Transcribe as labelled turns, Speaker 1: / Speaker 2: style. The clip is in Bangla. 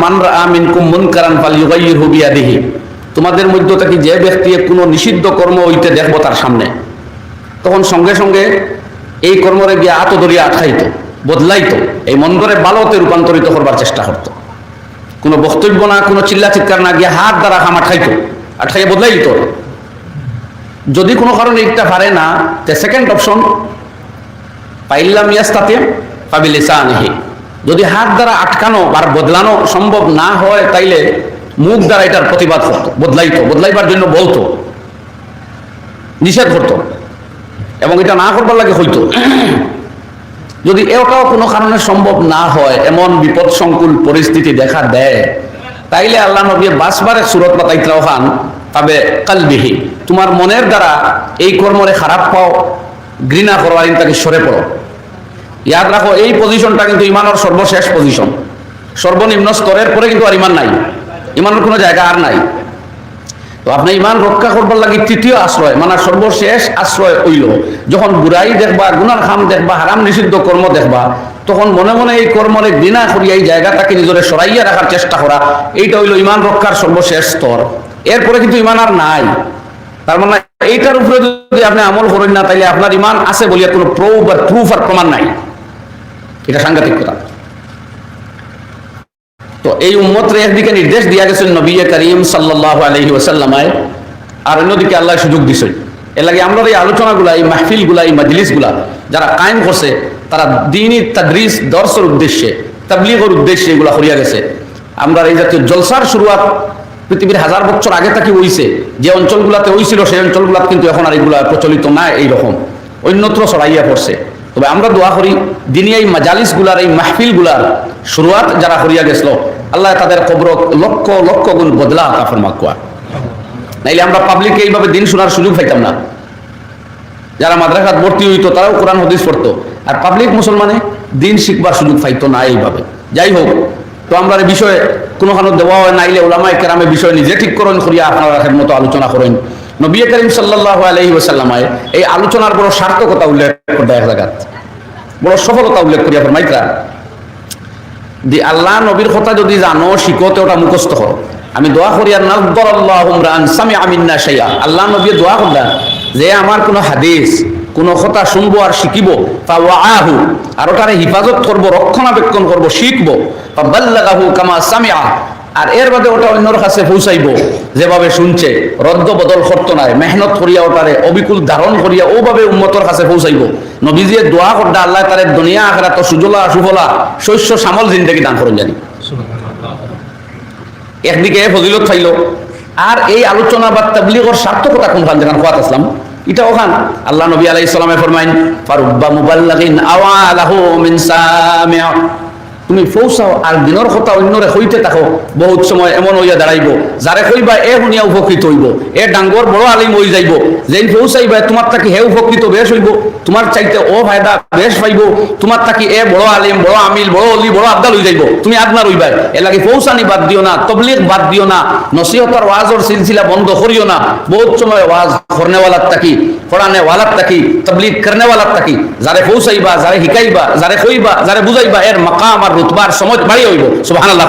Speaker 1: মান রাআ মিনকুম মুনকারান ফালইউগাইয়িরহু বিয়াদিহি, তোমাদের মধ্য থেকে যে ব্যক্তি কোনো নিষিদ্ধ কর্ম হইতে দেখবো তার সামনে, তখন সঙ্গে সঙ্গে এই কর্মরে গিয়ে আত ধরিয়া আটকাইতো, বদলাইতো, এই মন্দরে ভালোতে রূপান্তরিত করবার চেষ্টা করতো। কোনো বক্তব্য না, কোনো চিল্লা চিৎকার না, গিয়ে হাত দ্বারা হাম আটকাইতো, আটকাইয়া বদলাই দিত। যদি কোনো কারণে এটা পারে না, তে সেকেন্ড অপশন পাইল্লাম ইয়াস্তাতি ফাবিলিসানিহি, যদি হাত দ্বারা আটকানো আর বদলানো সম্ভব না হয় তাইলে মুখ দ্বারা এটার প্রতিবাদ করতো, বদলাইতো, বদলাইবার জন্য বলতো, নিষেধ করতো, এবং এটা না করবার লাগে হইতো। যদি এটাও কোনো কারণে সম্ভব না হয়, এমন বিপদ সংকুল পরিস্থিতি দেখা দেয়, তাইলে আল্লাহ নবী বাসবারে সুরত বাতাইতরাও খান তবে কালবিহি, তোমার মনের দ্বারা এই কর্মরে খারাপ পাও, ঘৃণা করো, আর তাকে সরে পড়ো। ইয়াদ রাখো, এই পজিশনটা কিন্তু ইমানের সর্বশেষ পজিশন, সর্বনিম্ন স্তরের পরে কিন্তু আর ইমান নাই, ইমানের কোনো জায়গা আর নাই। তো আপনি ইমান রক্ষা করবার লাগে তৃতীয় আশ্রয়, মানে সর্বশেষ আশ্রয় হইল যখন বুড়াই দেখবা, গুনার খাম দেখবা, হারাম নিষিদ্ধ কর্ম দেখবা, তখন মনে মনে এই কর্মরে ঘৃণা করিয়া এই জায়গাটাকে নিজরে সরাইয়া রাখার চেষ্টা করা, এইটা হইল ইমান রক্ষার সর্বশেষ স্তর। এরপরে কিন্তু ইমান আর নাই। তার মানে এইটার উপরে যদি আপনি আমল করেন না, তাইলে আপনার ইমান আছে বলিয়া কোনো প্রুফ আর প্রমাণ নাই। এটা সাংঘাতিক কথা। তো এই উম্মতরে একদিকে নির্দেশ দিয়া গেছেন নবী করিম সাল্লাল্লাহু আলাইহি ওয়াসাল্লাম, আর অন্যদিকে আল্লাহ সুযোগ দিছেন। এর লাগে আমরা এই আলোচনাগুলা, এই মাহফিলগুলা, এই মজলিসগুলা যারা কায়েম করছে, তারা দ্বীনি তাদরিস দর্শের উদ্দেশ্যে, তাবলীগের উদ্দেশ্যে এগুলা করিয়া গেছে। আমরা এই জাতীয় জলসার শুরুয়াত পৃথিবীর 1000 বছর আগে থেকে হইছে। যে অঞ্চলগুলাতে হইছিল সেই অঞ্চলগুলাতে কিন্তু এখন আর এগুলা প্রচলিত না, এইরকম অন্যত্র ছড়াইয়া পড়ছে। তবে আমরা দোয়া করি দিনী এই মাজালিসগুলার, এই মাহফিলগুলার শুরুয়াত যারা করিয়া গেছিল, আল্লাহ তাদের কবর লক্ষ লক্ষ গুণ বদলা আতা ফরমাক। নাইলে আমরা পাবলিকে এইভাবে দিন শোনার সুযোগ পাইতাম না। যারা মাদ্রাসাত ভর্তি হইতো তারাও কোরআন হাদিস পড়তো, আর পাবলিক মুসলমানে দিন শিখবার সুযোগ পাইতো না এইভাবে। যাই হোক, তো আমরা এই বিষয়ে কোনোখানে দেওয়া হয় নাইলে উলামায়ে কেরামে বিষয় নিজে ঠিক করেন করিয়া আপনারা রাখের মতো আলোচনা করেন। নবী করিম সাল্লাল্লাহু আলাইহি ওয়াসাল্লাম এই আলোচনার বড় সার্থকতা উল্লেখ করতে এক জায়গাত, বড় সফলতা উল্লেখ করিয়া ফরমাইতরা যে আল্লাহ নবীর কথা যদি জানো, শিখোতে ওটা মুখস্থ করো। আমি দোয়া করি আর নাযযারাল্লাহু রান সামিআ মিন্না শাইআ, আল্লাহ নবী দোয়া করলেন যে আমার কোনো হাদিস, কোনো কথা শুনবো আর শিখিব, ফাওয়াআহু, আর ওটারে হিফাজত করব, রক্ষণাবেক্ষণ করব, শিখব, ফাবাল্লাগাহু কামা সামিআ, আর এর বাদে ওটা অন্যর কাছে পৌঁছাইব যেভাবে শুনছে, রদ্দ বদল করতো না, মেহনত করিয়া ওটারে অবিকুল ধারণ করিয়া ওভাবে উম্মতর কাছে পৌঁছাইব। নবীজি দোয়া করতে আল্লাহ তারে দুনিয়া আখিরাত সুজলা সুফলা শস্য শ্যামল জিন্দেগি দান করুন জানি। একদিকে ফজিলত পাইল, আর এই আলোচনা বা তাবলীগের সার্থকতা কোনখান যেখানে খোয়াত আসলাম, এটা ওখান আল্লাহ নবী আলাইহিস সালামে ফরমাইন ফারুব্বা মুবাল্লাগিন আওয়ালাহু মিন সামিআ, তুমি পৌঁছাও আর দিনের কথা অন্যরে হইতে থাকো, বহুত সময় এমন হইয়া দাঁড়াইব যারে কইবা এ শুনিয়া উপকৃত হইব, এ ডাঙ্গর বড় আলিম হয়ে যাইব, যেই পৌঁছাইবা তোমার তাকে হে উপকৃত বেশ হইব, তোমার চাইতে ও ফায়দা বেশ পাইব, তোমার তাকে এ বড় আলিম, বড় আমিল, বড় অলি, বড় আবদাল হয়ে যাইব, তুমি আদনা রইবা। এর লাগে পৌঁছানি বাদ দিও না, তবলিগ বাদ দিও না, নসিহতর ওয়াজর সিলসিলা বন্ধ করিও না। বহুত সময় ওয়াজ করনেওয়ালার থাকি, পড়ানেওয়ালার থাকি, তবলিগ করনেওয়ালার থাকি, যারে পৌঁছাইবা, যারে শিখাইবা, যারে কইবা, যারে বুঝাইবা, এর মাকাম আর রুতবার সময় বাড়ি হইব। সুবহানাল্লাহ।